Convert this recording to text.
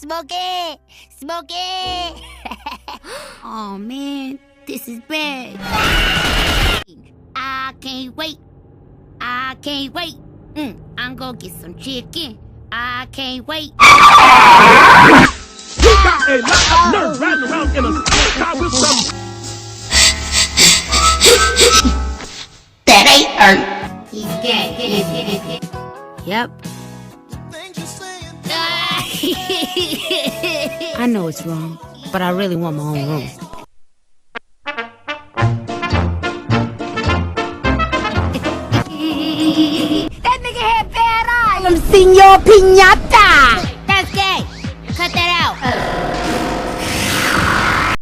Smokey! Smokey! Oh man, this is bad. I can't wait. I can't wait. I'm gonna get some chicken. I can't wait. You got a lot of nerve riding around in a car with some. That ain't hurt. He's gay. Yep. I know it's wrong, but I really want my own room. That nigga had bad eyes. Senor Piñata.